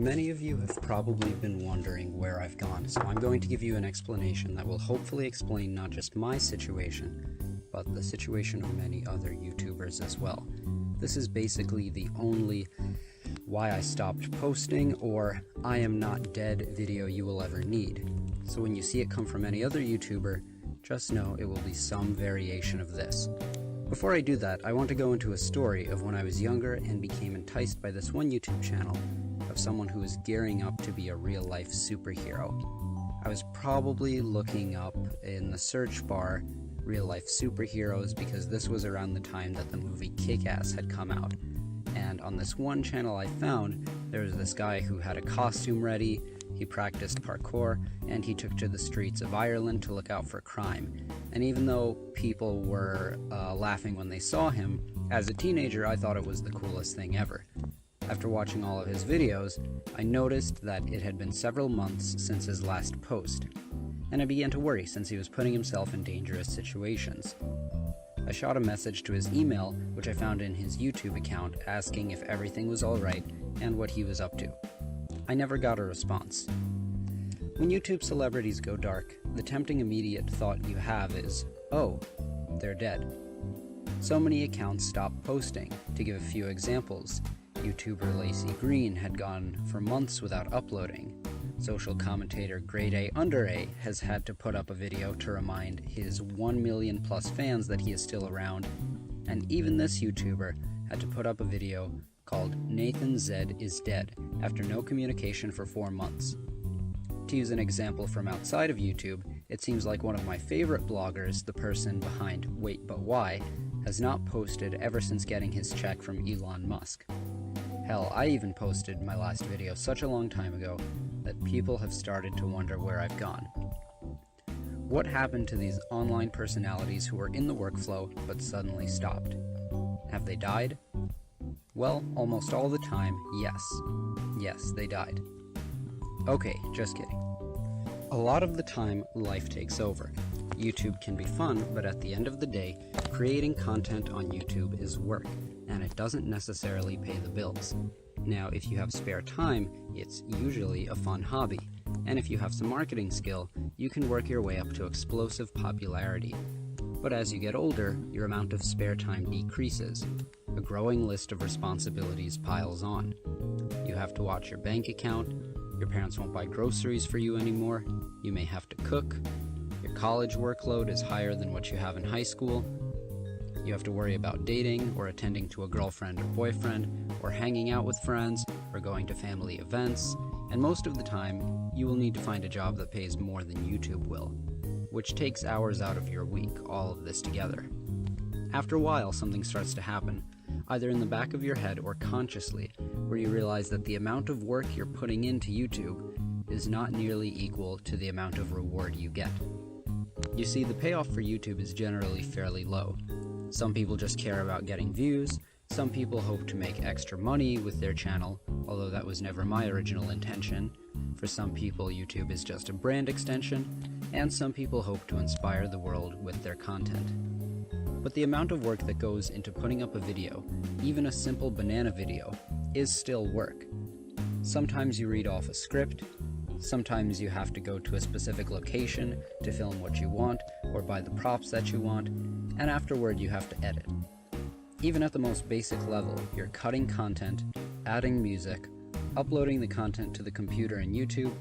Many of you have probably been wondering where I've gone, so I'm going to give you an explanation that will hopefully explain not just my situation, but the situation of many other YouTubers as well. This is basically the only why I stopped posting or I am not dead video you will ever need. So when you see it come from any other YouTuber, just know it will be some variation of this. Before I do that, I want to go into a story of when I was younger and became enticed by this one YouTube channel of someone who was gearing up to be a real-life superhero. I was probably looking up in the search bar real-life superheroes because this was around the time that the movie Kick-Ass had come out. And on this one channel I found, there was this guy who had a costume ready, he practiced parkour, and he took to the streets of Ireland to look out for crime. And even though people were laughing when they saw him, as a teenager I thought it was the coolest thing ever. After watching all of his videos, I noticed that it had been several months since his last post, and I began to worry since he was putting himself in dangerous situations. I shot a message to his email, which I found in his YouTube account, asking if everything was alright and what he was up to. I never got a response. When YouTube celebrities go dark, the tempting immediate thought you have is, oh, they're dead. So many accounts stopped posting. To give a few examples, YouTuber Lacey Green had gone for months without uploading. Social commentator Grade A Under A has had to put up a video to remind his 1 million plus fans that he is still around, and even this YouTuber had to put up a video called Nathan Zed is Dead after no communication for 4 months. To use an example from outside of YouTube, it seems like one of my favorite bloggers, the person behind Wait But Why, has not posted ever since getting his check from Elon Musk. Hell, I even posted my last video such a long time ago that people have started to wonder where I've gone. What happened to these online personalities who were in the workflow but suddenly stopped? Have they died? Well, almost all the time, yes. Yes, they died. Okay, just kidding. A lot of the time, life takes over. YouTube can be fun, but at the end of the day, creating content on YouTube is work, and it doesn't necessarily pay the bills. Now, if you have spare time, it's usually a fun hobby, and if you have some marketing skill, you can work your way up to explosive popularity. But as you get older, your amount of spare time decreases. A growing list of responsibilities piles on. You have to watch your bank account, your parents won't buy groceries for you anymore, you may have to cook, your college workload is higher than what you have in high school, you have to worry about dating or attending to a girlfriend or boyfriend, or hanging out with friends, or going to family events, and most of the time, you will need to find a job that pays more than YouTube will, which takes hours out of your week, all of this together. After a while, something starts to happen, either in the back of your head or consciously, where you realize that the amount of work you're putting into YouTube is not nearly equal to the amount of reward you get. You see, the payoff for YouTube is generally fairly low. Some people just care about getting views, some people hope to make extra money with their channel, although that was never my original intention. For some people, YouTube is just a brand extension, and some people hope to inspire the world with their content. But the amount of work that goes into putting up a video, even a simple banana video, is still work. Sometimes you read off a script, sometimes you have to go to a specific location to film what you want or buy the props that you want, and afterward you have to edit. Even at the most basic level, you're cutting content, adding music, uploading the content to the computer in YouTube,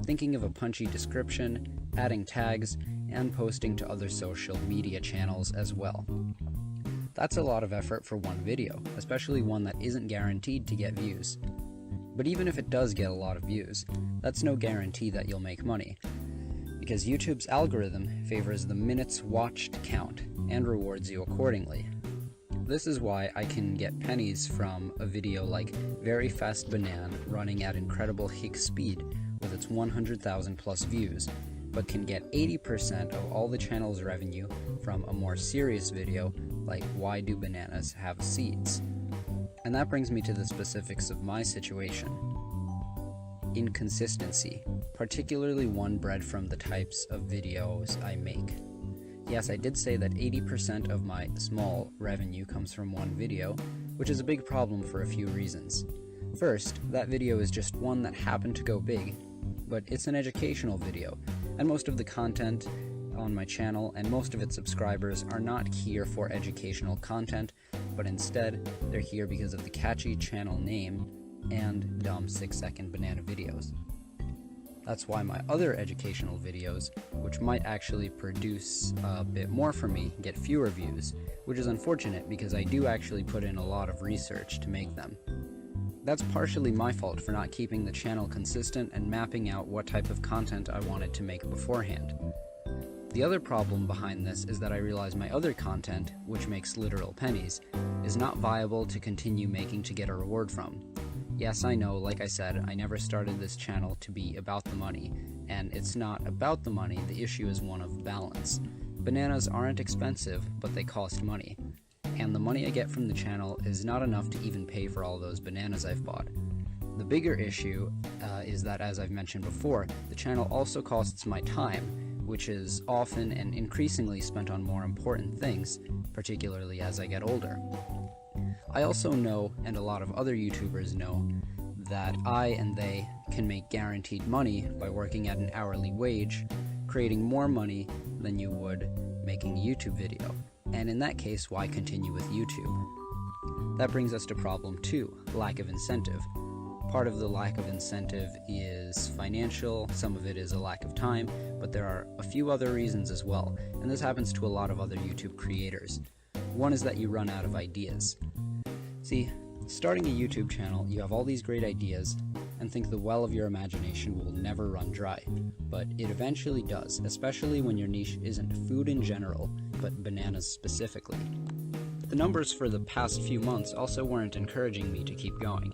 thinking of a punchy description, adding tags, and posting to other social media channels as well. That's a lot of effort for one video, especially one that isn't guaranteed to get views. But even if it does get a lot of views, that's no guarantee that you'll make money, because YouTube's algorithm favors the minutes watched count and rewards you accordingly. This is why I can get pennies from a video like Very Fast Banana running at incredible hick speed with its 100,000 plus views, but can get 80% of all the channel's revenue from a more serious video like Why Do Bananas Have Seeds? And that brings me to the specifics of my situation. Inconsistency, particularly one bred from the types of videos I make. Yes, I did say that 80% of my small revenue comes from one video, which is a big problem for a few reasons. First, that video is just one that happened to go big, but it's an educational video, and most of the content on my channel and most of its subscribers are not here for educational content, but instead they're here because of the catchy channel name and dumb 6-second banana videos. That's why my other educational videos, which might actually produce a bit more for me, get fewer views, which is unfortunate because I do actually put in a lot of research to make them. That's partially my fault for not keeping the channel consistent and mapping out what type of content I wanted to make beforehand. The other problem behind this is that I realize my other content, which makes literal pennies, is not viable to continue making to get a reward from. Yes, I know, like I said, I never started this channel to be about the money, and it's not about the money, the issue is one of balance. Bananas aren't expensive, but they cost money, and the money I get from the channel is not enough to even pay for all those bananas I've bought. The bigger issue is that, as I've mentioned before, the channel also costs my time, which is often and increasingly spent on more important things, particularly as I get older. I also know, and a lot of other YouTubers know, that I and they can make guaranteed money by working at an hourly wage, creating more money than you would making a YouTube video. And in that case, why continue with YouTube? That brings us to problem 2, lack of incentive. Part of the lack of incentive is financial, some of it is a lack of time, but there are a few other reasons as well, and this happens to a lot of other YouTube creators. One is that you run out of ideas. See, starting a YouTube channel, you have all these great ideas and think the well of your imagination will never run dry, but it eventually does, especially when your niche isn't food in general, but bananas specifically. The numbers for the past few months also weren't encouraging me to keep going.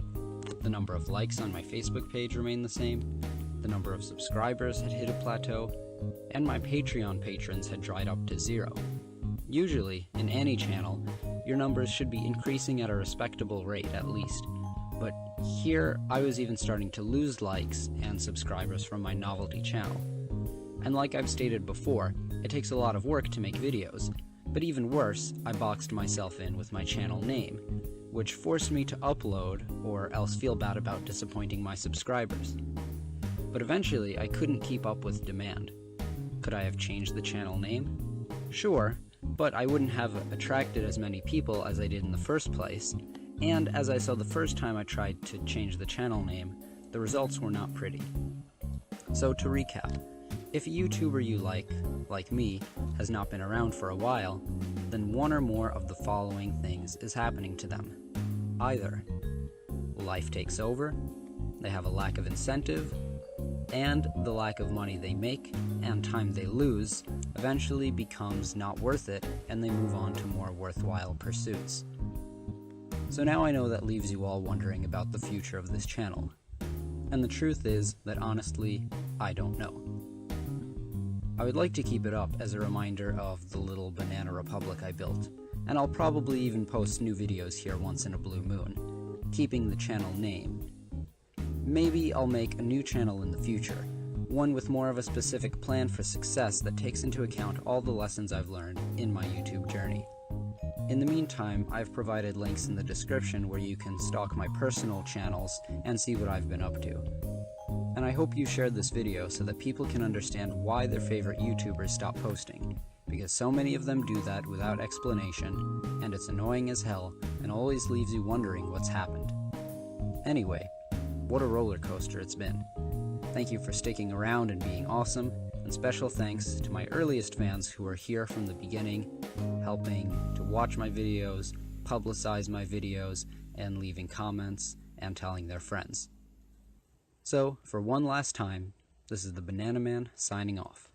The number of likes on my Facebook page remained the same, the number of subscribers had hit a plateau, and my Patreon patrons had dried up to 0. Usually, in any channel, your numbers should be increasing at a respectable rate at least, but here I was even starting to lose likes and subscribers from my novelty channel. And like I've stated before, it takes a lot of work to make videos, but even worse, I boxed myself in with my channel name, which forced me to upload or else feel bad about disappointing my subscribers. But eventually I couldn't keep up with demand. Could I have changed the channel name? Sure, but I wouldn't have attracted as many people as I did in the first place, and as I saw the first time I tried to change the channel name, the results were not pretty. So to recap, if a YouTuber you like me, has not been around for a while, then one or more of the following things is happening to them. Either life takes over, they have a lack of incentive, and the lack of money they make and time they lose eventually becomes not worth it, and they move on to more worthwhile pursuits. So now I know that leaves you all wondering about the future of this channel. And the truth is that honestly, I don't know. I would like to keep it up as a reminder of the little banana republic I built, and I'll probably even post new videos here once in a blue moon, keeping the channel name. Maybe I'll make a new channel in the future, one with more of a specific plan for success that takes into account all the lessons I've learned in my YouTube journey. In the meantime, I've provided links in the description where you can stalk my personal channels and see what I've been up to. And I hope you shared this video so that people can understand why their favorite YouTubers stop posting, because so many of them do that without explanation, and it's annoying as hell and always leaves you wondering what's happened. Anyway, what a roller coaster it's been. Thank you for sticking around and being awesome, and special thanks to my earliest fans who were here from the beginning, helping to watch my videos, publicize my videos, and leaving comments and telling their friends. So, for one last time, this is the Banana Man signing off.